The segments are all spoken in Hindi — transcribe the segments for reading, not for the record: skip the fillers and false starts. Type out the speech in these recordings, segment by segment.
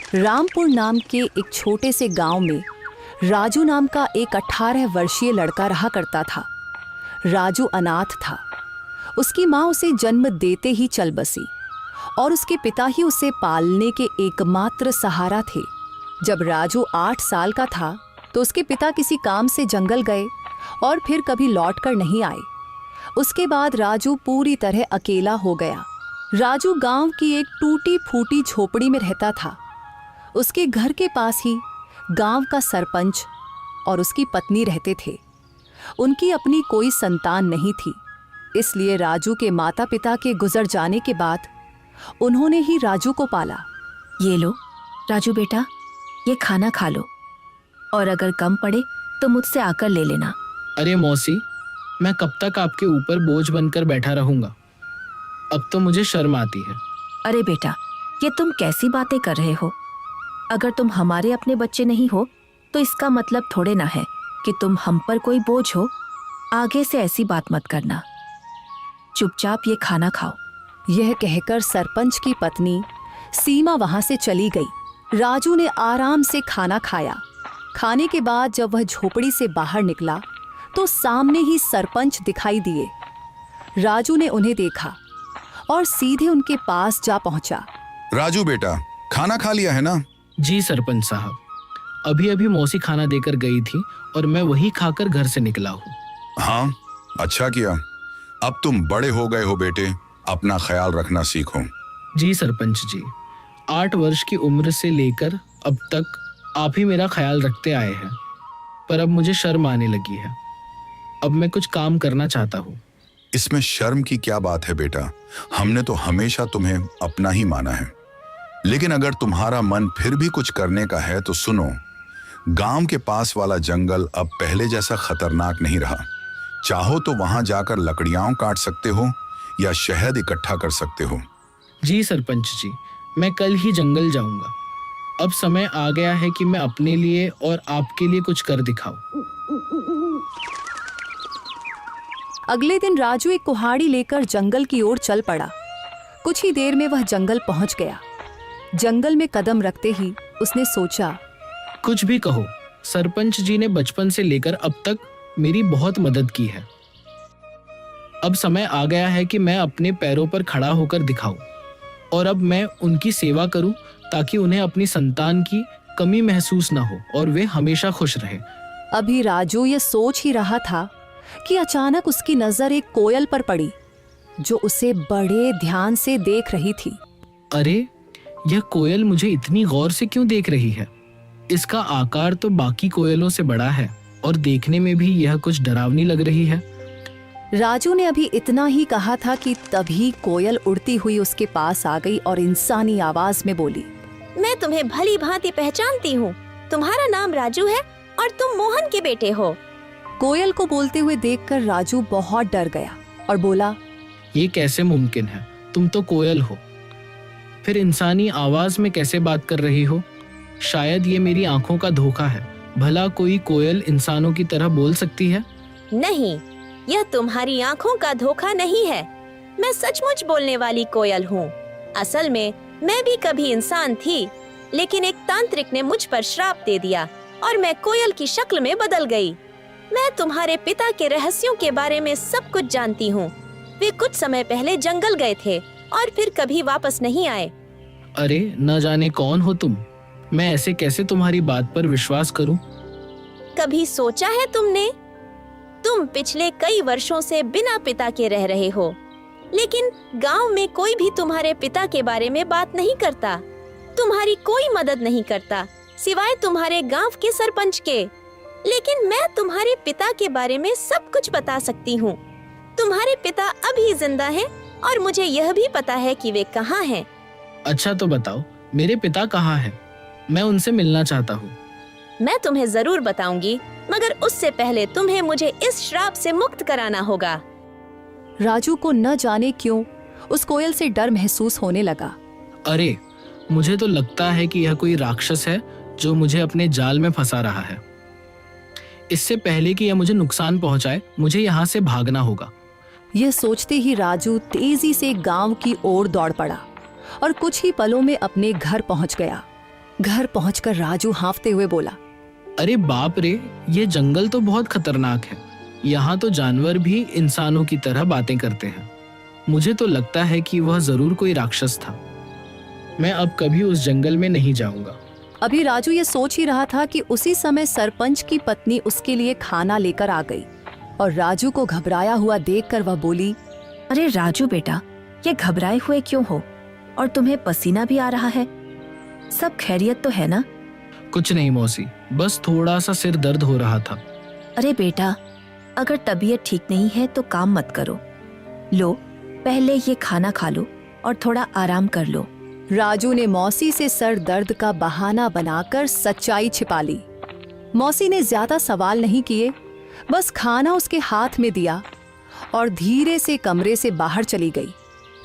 रामपुर नाम के एक छोटे से गांव में राजू नाम का एक 18 वर्षीय लड़का रहा करता था। राजू अनाथ था। उसकी माँ उसे जन्म देते ही चल बसी और उसके पिता ही उसे पालने के एकमात्र सहारा थे। जब राजू 8 साल का था तो उसके पिता किसी काम से जंगल गए और फिर कभी लौट कर नहीं आए। उसके बाद राजू पूरी तरह अकेला हो गया। राजू गांव की एक टूटी फूटी झोपड़ी में रहता था। उसके घर के पास ही गांव का सरपंच और उसकी पत्नी रहते थे। उनकी अपनी कोई संतान नहीं थी, इसलिए राजू के माता पिता के गुजर जाने के बाद उन्होंने ही राजू को पाला। ये लो राजू बेटा, ये खाना खा लो और अगर कम पड़े तो मुझसे आकर ले लेना। अरे मौसी, मैं कब तक आपके ऊपर बोझ बनकर बैठा रहूंगा? अब तो मुझे शर्म आती है। अरे बेटा, ये तुम कैसी बातें कर रहे हो? अगर तुम हमारे अपने बच्चे नहीं हो तो इसका मतलब थोड़े ना है कि तुम हम पर कोई बोझ हो। आगे से ऐसी बात मत करना। चुपचाप ये खाना खाओ। यह कहकर सरपंच की पत्नी सीमा वहां से चली गई। राजू ने आराम से खाना खाया। खाने के बाद जब वह झोपड़ी से बाहर निकला तो सामने ही सरपंच दिखाई दिए। राजू ने उन्हें देखा और सीधे उनके पास जा पहुंचा। राजू बेटा, खाना खा लिया है ना? जी सरपंच साहब, अभी अभी मौसी खाना देकर गई थी और मैं वही खाकर घर से निकला हूँ। हाँ, अच्छा किया। अब तुम बड़े हो गए हो बेटे, अपना ख्याल रखना सीखो। जी सरपंच जी, 8 वर्ष की उम्र से लेकर अब तक आप ही मेरा ख्याल रखते आए हैं, पर अब मुझे शर्म आने लगी है। अब मैं कुछ काम करना चाहता हूँ। इसमें शर्म की क्या बात है बेटा? हमने तो हमेशा तुम्हें अपना ही माना है। लेकिन अगर तुम्हारा मन फिर भी कुछ करने का है तो सुनो, गांव के पास वाला जंगल अब पहले जैसा खतरनाक नहीं रहा। चाहो तो वहां जाकर लकड़ियां काट सकते हो या शहद इकट्ठा कर सकते हो। जी सरपंच जी, मैं कल ही जंगल जाऊंगा। अब समय आ गया है कि मैं अपने लिए और आपके लिए कुछ कर दिखाऊं। अगले दिन राजू एक कुल्हाड़ी लेकर जंगल की ओर चल पड़ा। कुछ ही देर में वह जंगल पहुंच गया। जंगल में कदम रखते ही उसने सोचा, कुछ भी कहो, सरपंच जी ने बचपन से लेकर अब तक मेरी बहुत मदद की है। अब समय आ गया है कि मैं अपने पैरों पर खड़ा होकर दिखाऊं और अब मैं उनकी सेवा करूं ताकि उन्हें अपनी संतान की कमी महसूस ना हो और वे हमेशा खुश रहें। अभी राजू ये सोच ही रहा था कि अचानक उसकी नजर एक कोयल पर पड़ी जो उसे बड़े ध्यान से देख रही थी। अरे, यह कोयल मुझे इतनी गौर से क्यों देख रही है? इसका आकार तो बाकी कोयलों से बड़ा है और देखने में भी यह कुछ डरावनी लग रही है। राजू ने अभी इतना ही कहा था कि तभी कोयल उड़ती हुई उसके पास आ गई और इंसानी आवाज में बोली, मैं तुम्हें भली भांति पहचानती हूँ। तुम्हारा नाम राजू है और तुम मोहन के बेटे हो। कोयल को बोलते हुए देखकर राजू बहुत डर गया और बोला, ये कैसे मुमकिन है? तुम तो कोयल हो, फिर इंसानी आवाज में कैसे बात कर रही हो? शायद ये मेरी आंखों का धोखा है। भला कोई कोयल इंसानों की तरह बोल सकती है? नहीं, यह तुम्हारी आंखों का धोखा नहीं है। मैं सचमुच बोलने वाली कोयल हूँ। असल में मैं भी कभी इंसान थी, लेकिन एक तांत्रिक ने मुझ पर श्राप दे दिया और मैं कोयल की शक्ल में बदल गई। मैं तुम्हारे पिता के रहस्यों के बारे में सब कुछ जानती हूँ। वे कुछ समय पहले जंगल गए थे और फिर कभी वापस नहीं आए। अरे, न जाने कौन हो तुम। मैं ऐसे कैसे तुम्हारी बात पर विश्वास करूं? कभी सोचा है तुमने? तुम पिछले कई वर्षों से बिना पिता के रह रहे हो, लेकिन गांव में कोई भी तुम्हारे पिता के बारे में बात नहीं करता। तुम्हारी कोई मदद नहीं करता सिवाय तुम्हारे गांव के सरपंच के। लेकिन मैं तुम्हारे पिता के बारे में सब कुछ बता सकती हूँ। तुम्हारे पिता अभी जिंदा हैं और मुझे यह भी पता है कि वे कहाँ हैं। अच्छा तो बताओ, मेरे पिता कहाँ हैं? मैं उनसे मिलना चाहता हूँ। मैं तुम्हें जरूर बताऊंगी, मगर उससे पहले तुम्हें मुझे इस श्राप से मुक्त कराना होगा। राजू को न जाने क्यों उस कोयल से डर महसूस होने लगा। अरे, मुझे तो लगता है कि यह कोई राक्षस है जो मुझे अपने जाल में फंसा रहा है। इससे पहले कि यह मुझे नुकसान पहुंचाए, मुझे यहाँ से भागना होगा। यह सोचते ही राजू तेजी से गांव की ओर दौड़ पड़ा और कुछ ही पलों में अपने घर पहुंच गया। घर पहुंचकर राजू हांफते हुए बोला, अरे बाप रे, ये जंगल तो बहुत खतरनाक है। यहाँ तो जानवर भी इंसानों की तरह बातें करते हैं। मुझे तो लगता है कि वह जरूर कोई राक्षस था। मैं अब कभी उस जंगल में नहीं जाऊंगा। अभी राजू ये सोच ही रहा था कि उसी समय सरपंच की पत्नी उसके लिए खाना लेकर आ गई और राजू को घबराया हुआ देखकर वह बोली, अरे राजू बेटा, ये घबराए हुए क्यों हो? और तुम्हें पसीना भी आ रहा है। सब खैरियत तो है ना? कुछ नहीं मौसी, बस थोड़ा सा सिर दर्द हो रहा था। अरे बेटा, अगर तबीयत ठीक नहीं है तो काम मत करो। लो, पहले ये खाना खा लो और थोड़ा आराम कर लो। राजू ने मौसी से सर दर्द का बहाना बनाकर सच्चाई छिपा ली। मौसी ने ज्यादा सवाल नहीं किए, बस खाना उसके हाथ में दिया और धीरे से कमरे से बाहर चली गई।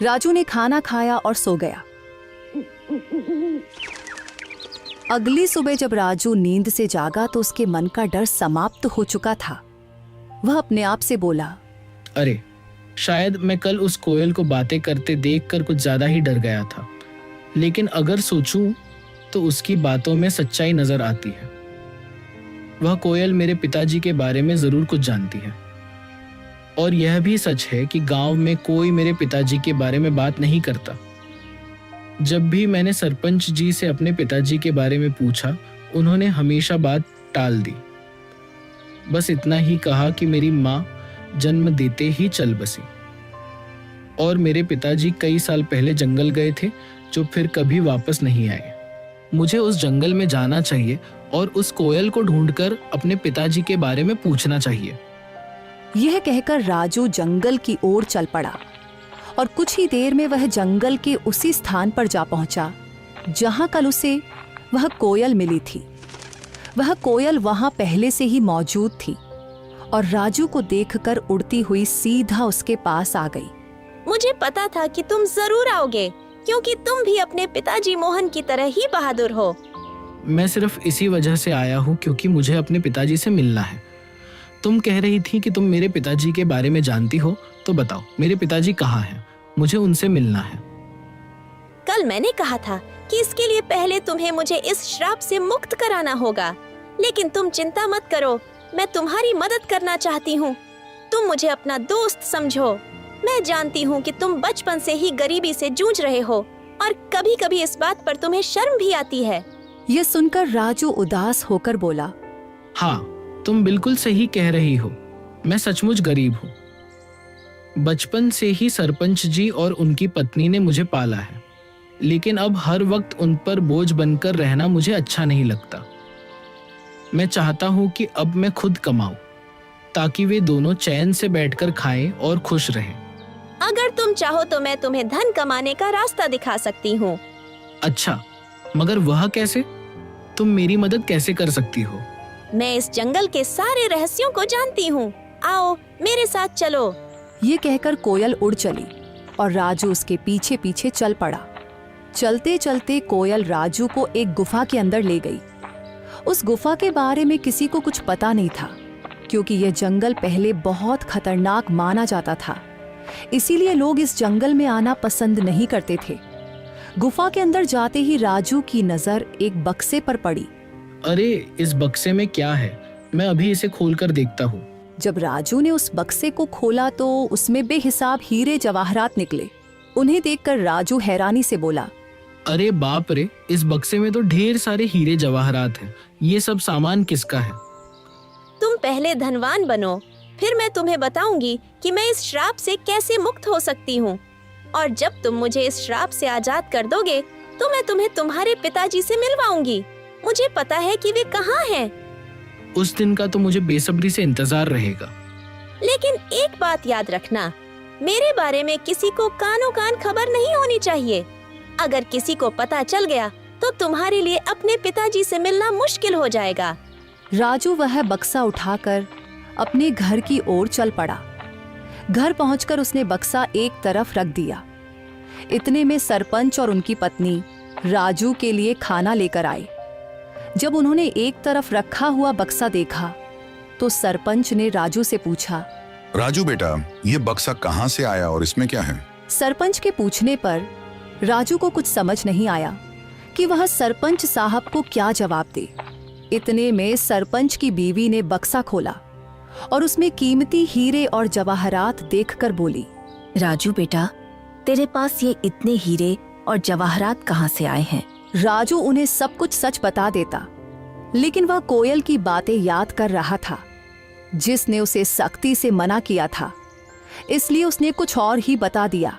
राजू ने खाना खाया और सो गया। अगली सुबह जब राजू नींद से जागा तो उसके मन का डर समाप्त हो चुका था। वह अपने आप से बोला, अरे शायद मैं कल उस कोयल को बातें करते देखकर कुछ ज्यादा ही डर गया था, लेकिन अगर सोचूं तो उसकी बातों में सच्चाई नजर आती है। वह कोयल मेरे पिताजी के बारे में जरूर कुछ जानती है और यह भी सच है कि गांव में कोई मेरे पिताजी के बारे में बात नहीं करता। जब भी मैंने सरपंच जी से अपने पिताजी के बारे में पूछा, उन्होंने हमेशा बात टाल दी। बस इतना ही कहा कि मेरी माँ जन्म देते ही चल बसी और मेरे पिताजी कई साल पहले जंगल गए थे, जो फिर कभी वापस नहीं आए। मुझे उस जंगल में जाना चाहिए और उस कोयल को ढूंढकर अपने पिताजी के बारे में पूछना चाहिए। यह कहकर राजू जंगल की ओर चल पड़ा और कुछ ही देर में वह जंगल के उसी स्थान पर जा पहुंचा जहां कल उसे वह कोयल मिली थी। वह कोयल वहां पहले से ही मौजूद थी और राजू को देखकर उड़ती हुई सीधा उसके पास आ गई। मुझे पता था कि तुम जरूर आओगे, क्योंकि तुम भी अपने पिताजी मोहन की तरह ही बहादुर हो। मैं सिर्फ इसी वजह से आया हूँ क्योंकि मुझे अपने पिताजी से मिलना है। तुम कह रही थी कि तुम मेरे पिताजी के बारे में जानती हो, तो बताओ मेरे पिताजी कहाँ हैं? मुझे उनसे मिलना है। कल मैंने कहा था कि इसके लिए पहले तुम्हें मुझे इस श्राप से मुक्त कराना होगा, लेकिन तुम चिंता मत करो, मैं तुम्हारी मदद करना चाहती हूँ। तुम मुझे अपना दोस्त समझो। मैं जानती हूँ कि तुम बचपन से ही गरीबी से जूझ रहे हो और कभी-कभी इस बात पर तुम्हें शर्म भी आती है। यह सुनकर राजू उदास होकर बोला, हाँ, तुम बिल्कुल सही कह रही हो। मैं सचमुच गरीब हूँ। बचपन से ही सरपंच जी और उनकी पत्नी ने मुझे पाला है, लेकिन अब हर वक्त उन पर बोझ बनकर रहना मुझे अच्छा नहीं लगता। मैं चाहता हूँ कि अब मैं खुद कमाऊं, ताकि वे दोनों चैन से बैठकर खाएं और खुश रहें। अगर तुम चाहो तो मैं तुम्हें धन कमाने का रास्ता दिखा सकती हूँ। अच्छा, मगर वह कैसे? तुम मेरी मदद कैसे कर सकती हो? मैं इस जंगल के सारे रहस्यों को जानती हूँ। आओ मेरे साथ चलो। ये कहकर कोयल उड़ चली और राजू उसके पीछे पीछे चल पड़ा। चलते चलते कोयल राजू को एक गुफा के अंदर ले गई। उस गुफा के बारे में किसी को कुछ पता नहीं था, क्योंकि यह जंगल पहले बहुत खतरनाक माना जाता था। इसीलिए लोग इस जंगल में आना पसंद नहीं करते थे। गुफा के अंदर जाते ही राजू की नजर एक बक्से पर पड़ी। अरे, इस बक्से में क्या है? मैं अभी इसे खोलकर देखता हूँ। जब राजू ने उस बक्से को खोला तो उसमें बेहिसाब हीरे जवाहरात निकले। उन्हें देखकर राजू हैरानी से बोला, अरे बाप रे, इस बक्से में तो ढेर सारे हीरे जवाहरात हैं। ये सब सामान किसका है? तुम पहले धनवान बनो, फिर मैं तुम्हें बताऊंगी कि मैं इस श्राप से कैसे मुक्त हो सकती हूँ। और जब तुम मुझे इस श्राप से आजाद कर दोगे तो मैं तुम्हें तुम्हारे पिताजी से मिलवाऊंगी। मुझे पता है कि वे कहाँ हैं। उस दिन का तो मुझे बेसब्री से इंतजार रहेगा। लेकिन एक बात याद रखना, मेरे बारे में किसी को कानो कान खबर नहीं होनी चाहिए। अगर किसी को पता चल गया तो तुम्हारे लिए अपने पिताजी से मिलना मुश्किल हो जाएगा। राजू वह बक्सा उठाकर अपने घर की ओर चल पड़ा। घर पहुंचकर उसने बक्सा एक तरफ रख दिया। इतने में सरपंच और उनकी पत्नी राजू के लिए खाना लेकर आए। जब उन्होंने एक तरफ रखा हुआ बक्सा देखा तो सरपंच ने राजू से पूछा, राजू बेटा, ये बक्सा कहाँ से आया और इसमें क्या है? सरपंच के पूछने पर राजू को कुछ समझ नहीं आया, कि वह सरपंच साहब को क्या जवाब दे। इतने में सरपंच की बीवी ने बक्सा खोला और उसमें कीमती हीरे और जवाहरात देखकर बोली, राजू बेटा, तेरे पास ये इतने हीरे और जवाहरात कहाँ से आए हैं? राजू उन्हें सब कुछ सच बता देता, लेकिन वह कोयल की बातें याद कर रहा था जिसने उसे सख्ती से मना किया था, इसलिए उसने कुछ और ही बता दिया।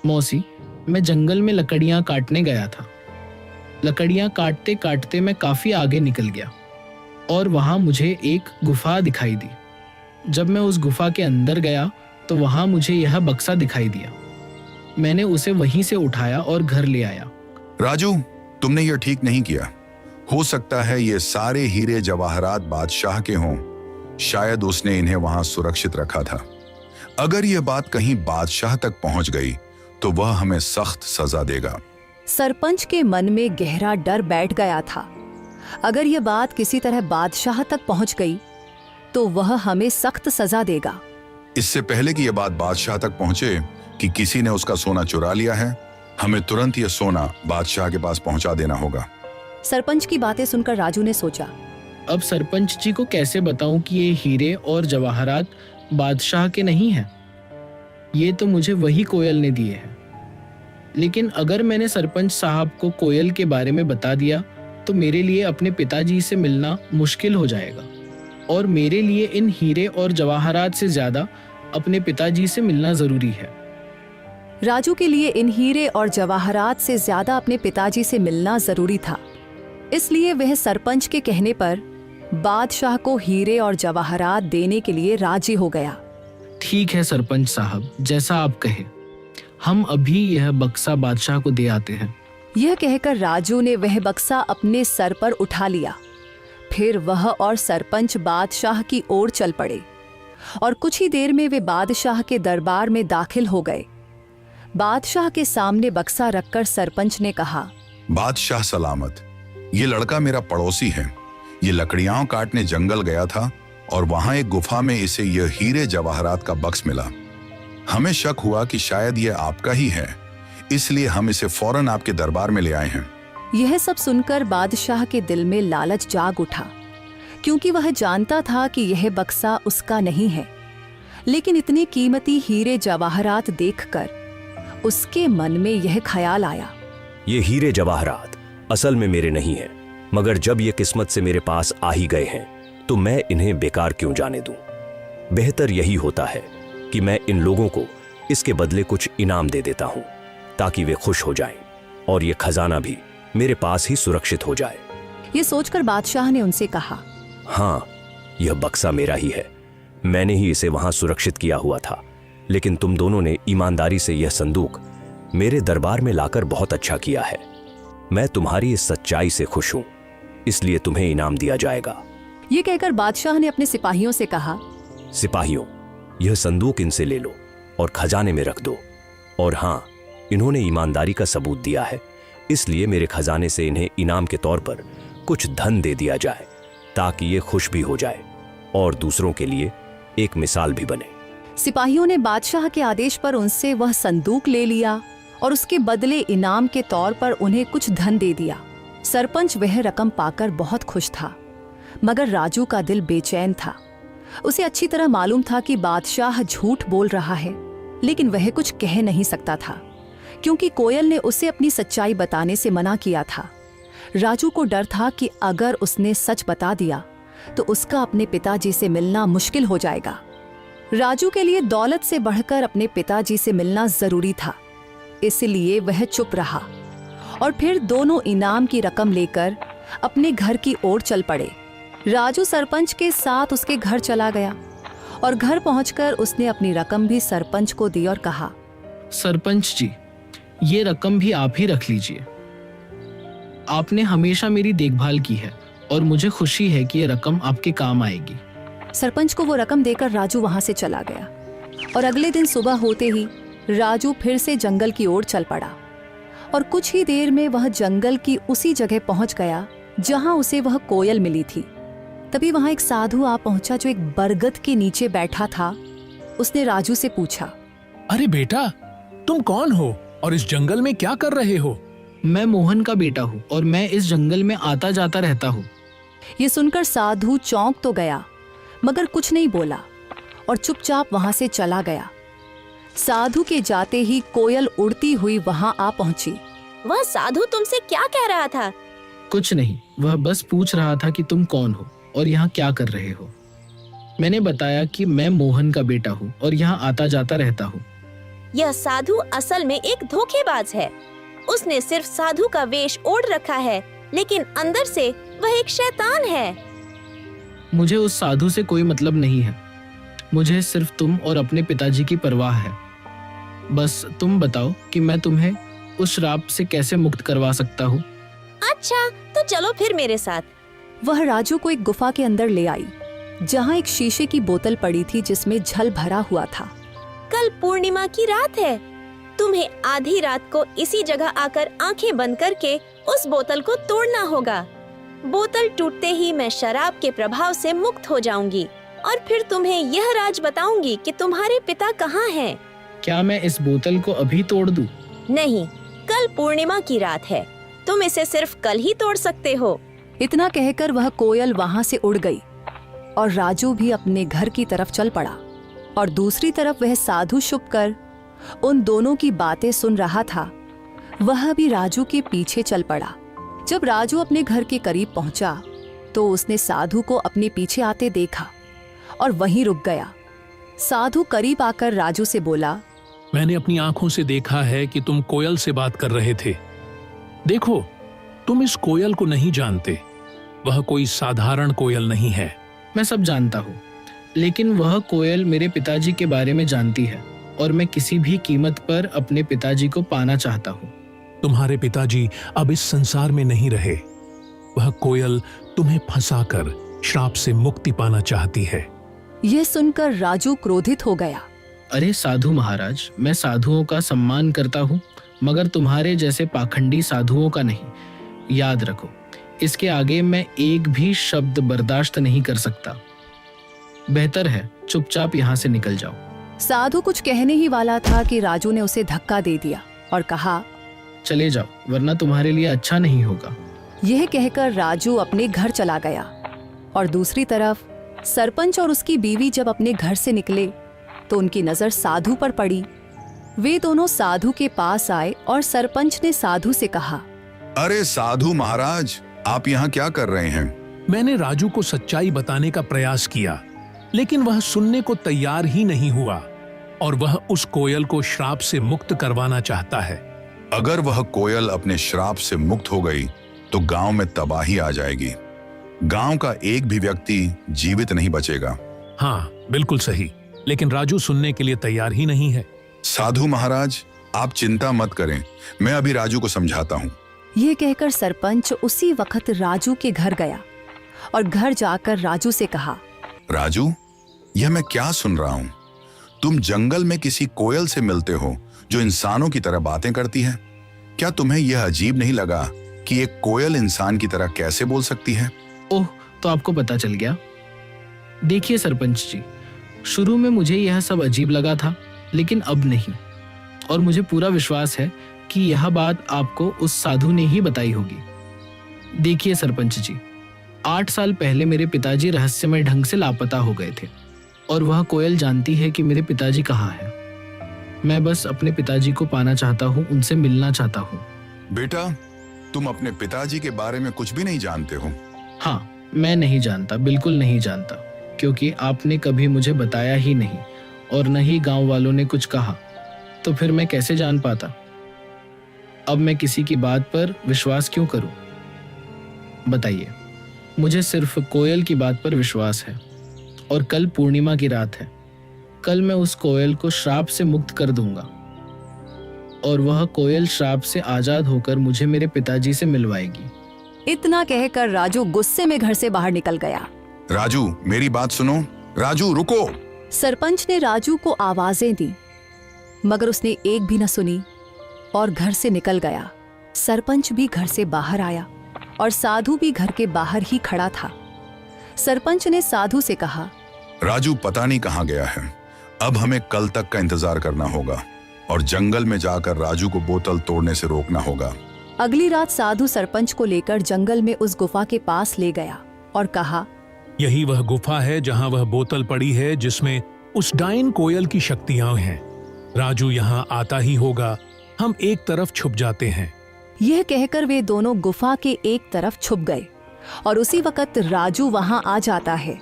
मौसी, मैं जंगल में लकड़ियां काटने गया था। लकड़ियां काटते काटते मैं काफी आगे निकल गया और वहां मुझे एक गुफा दिखाई दी। जब मैं उस गुफा के अंदर गया तो वहां मुझे यह बक्सा दिखाई दिया। मैंने उसे वहीं से उठाया और घर ले आया। राजू, तुमने ये ठीक नहीं किया। हो सकता है ये सारे हीरे जवाहरात बादशाह के हों। शायद उसने इन्हें वहां सुरक्षित रखा था। अगर यह बात कहीं बादशाह तक पहुंच गई तो वह हमें सख्त सजा देगा। सरपंच के मन में गहरा डर बैठ गया था। अगर यह बात किसी तरह बादशाह तक पहुंच गई तो वह हमें सख्त सजा देगा। इससे पहले कि यह बात बादशाह तक पहुंचे कि किसी ने उसका सोना चुरा लिया है, हमें तुरंत यह सोना बादशाह के पास पहुंचा देना होगा। सरपंच की बातें सुनकर राजू ने सोचा, अब सरपंच जी को कैसे बताऊं कि ये हीरे और जवाहरात बादशाह के नहीं हैं? ये तो मुझे वही कोयल ने दिए हैं। लेकिन अगर मैंने सरपंच साहब को कोयल के बारे में बता दिया तो मेरे लिए अपने पिताजी से मिलना मुश्किल हो जाएगा और मेरे लिए इन हीरे और जवाहरात से ज्यादा अपने पिताजी से मिलना जरूरी है। राजू के लिए इन हीरे और जवाहरात से ज्यादा अपने पिताजी से मिलना जरूरी था, इसलिए वह सरपंच के कहने पर बादशाह को हीरे और जवाहरात देने के लिए राजी हो गया। ठीक है सरपंच साहब, जैसा आप कहे, हम अभी यह बक्सा बादशाह को दे आते हैं। यह कहकर राजू ने वह बक्सा अपने सर पर उठा लिया। फिर वह और सरपंच बादशाह की ओर चल पड़े और कुछ ही देर में वे बादशाह के दरबार में दाखिल हो गए। बादशाह के सामने बक्सा रखकर सरपंच ने कहा, बादशाह सलामत। ये लड़का मेरा पड़ोसी है। ये लकड़ियां काटने जंगल गया था और वहां एक गुफा में इसे यह हीरे जवाहरात का बक्स मिला। हमें शक हुआ कि शायद यह आपका ही है, इसलिए हम इसे फौरन आपके दरबार में ले आए हैं। यह सब सुनकर बादशाह के दिल में लालच जाग उठा, क्योंकि वह जानता था कि यह बक्सा उसका नहीं है। लेकिन इतने कीमती हीरे जवाहरात देखकर उसके मन में यह ख्याल आया, ये हीरे जवाहरात असल में मेरे नहीं हैं, मगर जब ये किस्मत से मेरे पास आ ही गए हैं तो मैं इन्हें बेकार क्यों जाने दूं। बेहतर यही होता है कि मैं इन लोगों को इसके बदले कुछ इनाम दे देता हूं ताकि वे खुश हो जाएं और ये खजाना भी मेरे पास ही सुरक्षित हो जाए। ये सोचकर बादशाह ने उनसे कहा, हाँ, यह बक्सा मेरा ही है। मैंने ही इसे वहां सुरक्षित किया हुआ था, लेकिन तुम दोनों ने ईमानदारी से यह संदूक मेरे दरबार में लाकर बहुत अच्छा किया है। मैं तुम्हारी इस सच्चाई से खुश हूं, इसलिए तुम्हें इनाम दिया जाएगा। ये कहकर बादशाह ने अपने सिपाहियों से कहा, सिपाहियों, यह संदूक इनसे ले लो और खजाने में रख दो। और हाँ, इन्होंने ईमानदारी का सबूत दिया है, इसलिए मेरे खजाने से इन्हें इनाम के तौर पर कुछ धन दे दिया जाए ताकि ये खुश भी हो जाए और दूसरों के लिए एक मिसाल भी बने। सिपाहियों ने बादशाह के आदेश पर उनसे वह संदूक ले लिया और उसके बदले इनाम के तौर पर उन्हें कुछ धन दे दिया। सरपंच वह रकम पाकर बहुत खुश था, मगर राजू का दिल बेचैन था। उसे अच्छी तरह मालूम था कि बादशाह झूठ बोल रहा है, लेकिन वह कुछ कह नहीं सकता था क्योंकि कोयल ने उसे अपनी सच्चाई बताने से मना किया था। राजू को डर था कि अगर उसने सच बता दिया तो उसका अपने पिताजी से मिलना मुश्किल हो जाएगा। राजू के लिए दौलत से बढ़कर अपने पिताजी से मिलना जरूरी था, इसलिए वह चुप रहा और फिर दोनों इनाम की रकम लेकर अपने घर की ओर चल पड़े। राजू सरपंच के साथ उसके घर चला गया और घर पहुंचकर उसने अपनी रकम भी सरपंच को दी और कहा, सरपंच जी, ये रकम भी आप ही रख लीजिए। आपने हमेशा मेरी देखभाल की है और मुझे खुशी है कि ये रकम आपके काम आएगी। सरपंच को वो रकम देकर राजू वहां से चला गया और अगले दिन सुबह होते ही राजू फिर से जंगल की ओर चल पड़ा और कुछ ही देर में वह जंगल की उसी जगह पहुंच गया जहां उसे वह कोयल मिली थी। तभी वहां एक साधु आ पहुंचा जो एक बरगद के नीचे बैठा था। उसने राजू से पूछा, अरे बेटा, तुम कौन हो और इस जंगल में क्या कर रहे हो? मैं मोहन का बेटा हूँ और मैं इस जंगल में आता जाता रहता हूँ। ये सुनकर साधु चौंक तो गया मगर कुछ नहीं बोला और चुपचाप वहां से चला गया। साधु के जाते ही कोयल उड़ती हुई वहां आ पहुंची। वह साधु तुमसे क्या कह रहा था? कुछ नहीं, वह बस पूछ रहा था कि तुम कौन हो और यहाँ क्या कर रहे हो। मैंने बताया कि मैं मोहन का बेटा हूँ और यहाँ आता जाता रहता हूँ। यह साधु असल में एक धोखेबाज है। उसने सिर्फ साधु का वेश ओढ़ रखा है, लेकिन अंदर से वह एक शैतान है। मुझे उस साधु से कोई मतलब नहीं है। मुझे सिर्फ तुम और अपने पिताजी की परवाह है। बस तुम बताओ कि मैं तुम्हें उस श्राप से कैसे मुक्त करवा सकता हूँ। अच्छा, तो चलो फिर मेरे साथ। वह राजू को एक गुफा के अंदर ले आई जहां एक शीशे की बोतल पड़ी थी जिसमें जल भरा हुआ था। कल पूर्णिमा की रात है। तुम्हें आधी रात को इसी जगह आकर आंखें बंद करके उस बोतल को तोड़ना होगा। बोतल टूटते ही मैं शराब के प्रभाव से मुक्त हो जाऊंगी और फिर तुम्हें यह राज बताऊंगी कि तुम्हारे पिता कहाँ हैं। क्या मैं इस बोतल को अभी तोड़ दूं? नहीं, कल पूर्णिमा की रात है। तुम इसे सिर्फ कल ही तोड़ सकते हो। इतना कहकर वह कोयल वहां से उड़ गई और राजू भी अपने घर की तरफ चल पड़ा और दूसरी तरफ वह साधु छुपकर उन दोनों की बातें सुन रहा था। वह भी राजू के पीछे चल पड़ा। जब राजू अपने घर के करीब पहुंचा तो उसने साधु को अपने पीछे आते देखा और वहीं रुक गया। साधु करीब आकर राजू से बोला, मैंने अपनी आंखों से देखा है कि तुम कोयल से बात कर रहे थे। देखो, तुम इस कोयल को नहीं जानते। वह कोई साधारण कोयल नहीं है। मैं सब जानता हूँ, लेकिन वह कोयल मेरे पिताजी के बारे में जानती है और मैं किसी भी कीमत पर अपने पिताजी को पाना चाहता हूँ। तुम्हारे पिताजी अब इस संसार में नहीं रहे। वह कोयल तुम्हें फंसाकर श्राप से मुक्ति पाना चाहती है। यह सुनकर राजू क्रोधित हो गया। अरे साधु महाराज, मैं साधुओं का सम्मान करता हूँ मगर तुम्हारे जैसे पाखंडी साधुओं का नहीं। याद रखो, इसके आगे मैं एक भी शब्द बर्दाश्त नहीं कर सकता। बेहतर है चुपचाप यहाँ से निकल जाओ। साधु कुछ कहने ही वाला था कि राजू ने उसे धक्का दे दिया और कहा, चले जाओ वरना तुम्हारे लिए अच्छा नहीं होगा। यह कहकर राजू अपने घर चला गया और दूसरी तरफ सरपंच और उसकी बीवी जब अपने घर से निकले तो उनकी नजर साधु पर पड़ी। वे दोनों साधु के पास आए और सरपंच ने साधु से कहा, अरे साधु महाराज, आप यहाँ क्या कर रहे हैं? मैंने राजू को सच्चाई बताने का प्रयास किया, लेकिन वह सुनने को तैयार ही नहीं हुआ और वह उस कोयल को श्राप से मुक्त करवाना चाहता है। अगर वह कोयल अपने श्राप से मुक्त हो गई तो गांव में तबाही आ जाएगी। गांव का एक भी व्यक्ति जीवित नहीं बचेगा। हाँ, बिल्कुल सही, लेकिन राजू सुनने के लिए तैयार ही नहीं है। साधु महाराज, आप चिंता मत करें, मैं अभी राजू को समझाता हूँ। यह कहकर सरपंच उसी वक्त राजू के घर गया और घर जाकर राजू से कहा, राजू, यह मैं क्या सुन रहा हूँ? तुम जंगल में किसी कोयल से मिलते हो जो इंसानों की तरह बातें करती है। क्या तुम्हें यह अजीब नहीं लगा कि एक कोयल इंसान की तरह कैसे बोल सकती है? ओह, तो आपको पता चल गया। देखिए सरपंच जी, शुरू में मुझे यह सब अजीब लगा था, लेकिन अब नहीं। और मुझे पूरा विश्वास है कि यह बात आपको उस साधु ने ही बताई होगी। देखिए सरपंच जी, 8 साल पहले मेरे पिताजी रहस्यमय ढंग से लापता हो गए थे और वह कोयल जानती है कि मेरे पिताजी कहाँ हैं। मैं बस अपने पिताजी को पाना चाहता हूँ, उनसे मिलना चाहता हूँ। बेटा, तुम अपने पिताजी के बारे में कुछ भी नहीं जानते हो? हाँ, मैं नहीं जानता, बिल्कुल नहीं जानता, क्योंकि आपने कभी मुझे बताया ही नहीं और न ही गांव वालों ने कुछ कहा, तो फिर मैं कैसे जान पाता। अब मैं किसी की बात पर विश्वास क्यों करूं? बताइए। मुझे सिर्फ कोयल की बात पर विश्वास है और कल पूर्णिमा की रात है। कल मैं उस कोयल को श्राप से मुक्त कर दूंगा और वह कोयल श्राप से आजाद होकर मुझे मेरे पिताजी से मिलवाएगी। इतना कहकर राजू गुस्से में घर से बाहर निकल गया। राजू, मेरी बात सुनो। राजू, रुको। सरपंच ने राजू को आवाजें दी मगर उसने एक भी न सुनी और घर से निकल गया। सरपंच भी घर से बाहर आया और साधु भी घर के बाहर ही खड़ा था। सरपंच ने साधु से कहा, राजू पता नहीं कहाँ गया है। अब हमें कल तक का इंतजार करना होगा और जंगल में जाकर राजू को बोतल तोड़ने से रोकना होगा। अगली रात साधु सरपंच को लेकर जंगल में उस गुफा के पास ले गया और कहा, यही वह गुफा है जहां वह बोतल पड़ी है जिसमें उस डायन कोयल की शक्तियां हैं। राजू यहाँ आता ही होगा, हम एक तरफ छुप जाते हैं। यह कहकर वे दोनों गुफा के एक तरफ छुप गए और उसी वक्त राजू वहां आ जाता है।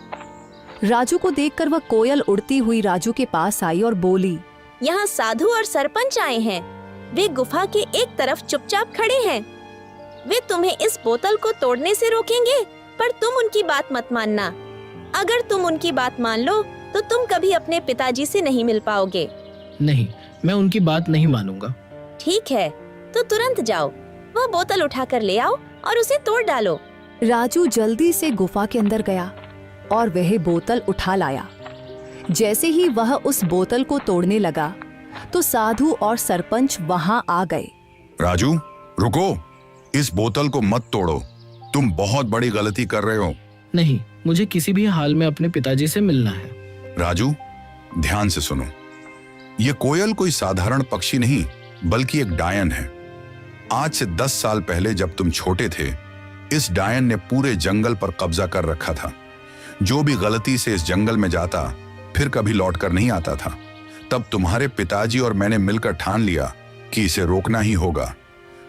राजू को देखकर वह कोयल उड़ती हुई राजू के पास आई और बोली, यहाँ साधु और सरपंच आए हैं। वे गुफा के एक तरफ चुपचाप खड़े हैं। वे तुम्हें इस बोतल को तोड़ने से रोकेंगे, पर तुम उनकी बात मत मानना। अगर तुम उनकी बात मान लो तो तुम कभी अपने पिताजी से नहीं मिल पाओगे। नहीं, मैं उनकी बात नहीं मानूंगा। ठीक है, तो तुरंत जाओ, वह बोतल उठाकर ले आओ और उसे तोड़ डालो। राजू जल्दी से गुफा के अंदर गया और वह बोतल उठा लाया। जैसे ही वह उस बोतल को तोड़ने लगा तो साधु और सरपंच वहां आ गए। राजू रुको, इस बोतल को मत तोड़ो, तुम बहुत बड़ी गलती कर रहे हो। नहीं, मुझे किसी भी हाल में अपने पिताजी से मिलना है। राजू ध्यान से सुनो, ये कोयल कोई साधारण पक्षी नहीं बल्कि एक डायन है। आज से 10 साल पहले जब तुम छोटे थे, इस डायन ने पूरे जंगल पर कब्जा कर रखा था। जो भी गलती से इस जंगल में जाता फिर कभी लौट कर नहीं आता था। तब तुम्हारे पिताजी और मैंने मिलकर ठान लिया कि इसे रोकना ही होगा।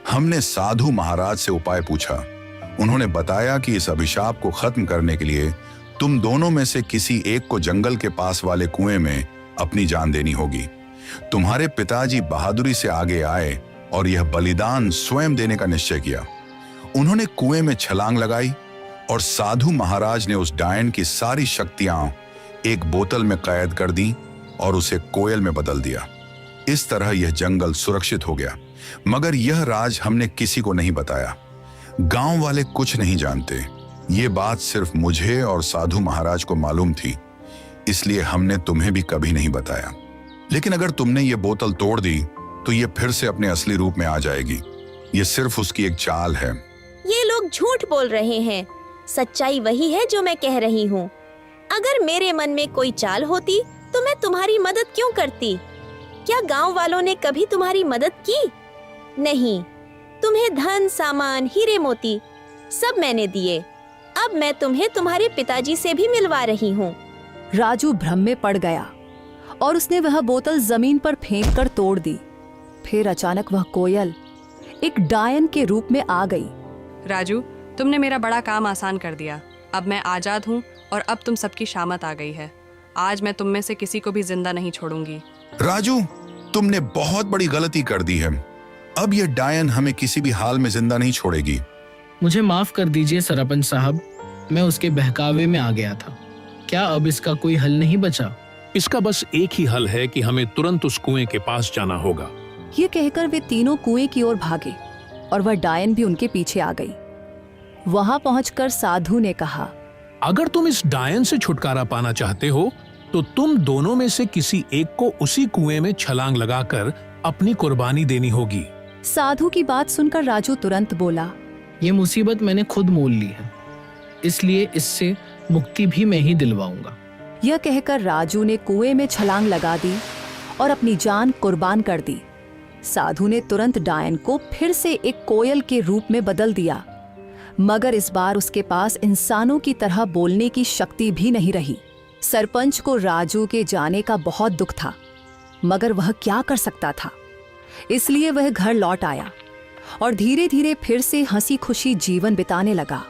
हमने साधु महाराज से उपाय पूछा। उन्होंने बताया कि इस अभिशाप को खत्म करने के लिए तुम दोनों में से किसी एक को जंगल के पास वाले कुएं में अपनी जान देनी होगी। तुम्हारे पिताजी बहादुरी से आगे आए और यह बलिदान स्वयं देने का निश्चय किया। उन्होंने कुएं में छलांग लगाई और साधु महाराज ने उस डायन की सारी शक्तियां एक बोतल में कैद कर दी और उसे कोयल में बदल दिया। इस तरह यह जंगल सुरक्षित हो गया। मगर यह राज हमने किसी को नहीं बताया। गांव वाले कुछ नहीं जानते। ये बात सिर्फ मुझे और साधु महाराज को मालूम थी, इसलिए हमने तुम्हें भी कभी नहीं बताया। लेकिन अगर तुमने ये बोतल तोड़ दी तो ये फिर से अपने असली रूप में आ जाएगी। ये सिर्फ उसकी एक चाल है। ये लोग झूठ बोल रहे हैं। सच्चाई वही है जो मैं कह रही हूँ। अगर मेरे मन में कोई चाल होती तो मैं तुम्हारी मदद क्यों करती? क्या गांव वालों ने कभी तुम्हारी मदद की? नहीं। तुम्हें धन, सामान, हीरे मोती सब मैंने दिए। अब मैं तुम्हें तुम्हारे पिताजी से भी मिलवा रही हूँ। राजू भ्रम में पड़ गया और उसने वह बोतल जमीन पर फेंक कर तोड़ दी। फिर अचानक वह कोयल एक डायन के रूप में आ गई। राजू, तुमने मेरा बड़ा काम आसान कर दिया। अब मैं आजाद हूँ और अब तुम सबकी शामत आ गई है। आज मैं तुम में से किसी को भी जिंदा नहीं छोड़ूंगी। राजू तुमने बहुत बड़ी गलती कर दी है। अब यह डायन हमें किसी भी हाल में जिंदा नहीं छोड़ेगी। मुझे माफ कर दीजिए सरपंच साहब, मैं उसके बहकावे में आ गया था। क्या अब इसका कोई हल नहीं बचा? इसका बस एक ही हल है कि हमें तुरंत उस कुएं के पास जाना होगा। ये कहकर वे तीनों कुएं की ओर भागे और वह डायन भी उनके पीछे आ गई। वहां पहुंचकर साधु ने कहा, अगर तुम इस डायन से छुटकारा पाना चाहते हो तो तुम दोनों में से किसी एक को उसी कुएं में छलांग लगाकर अपनी कुर्बानी देनी होगी। साधु की बात सुनकर राजू तुरंत बोला, ये मुसीबत मैंने खुद मोल ली है, इसलिए इससे मुक्ति भी मैं ही दिलवाऊंगा। यह कहकर राजू ने कुएं में छलांग लगा दी और अपनी जान कुर्बान कर दी। साधु ने तुरंत डायन को फिर से एक कोयल के रूप में बदल दिया, मगर इस बार उसके पास इंसानों की तरह बोलने की शक्ति भी नहीं रही। सरपंच को राजू के जाने का बहुत दुख था, मगर वह क्या कर सकता था। इसलिए वह घर लौट आया और धीरे धीरे फिर से हंसी खुशी जीवन बिताने लगा।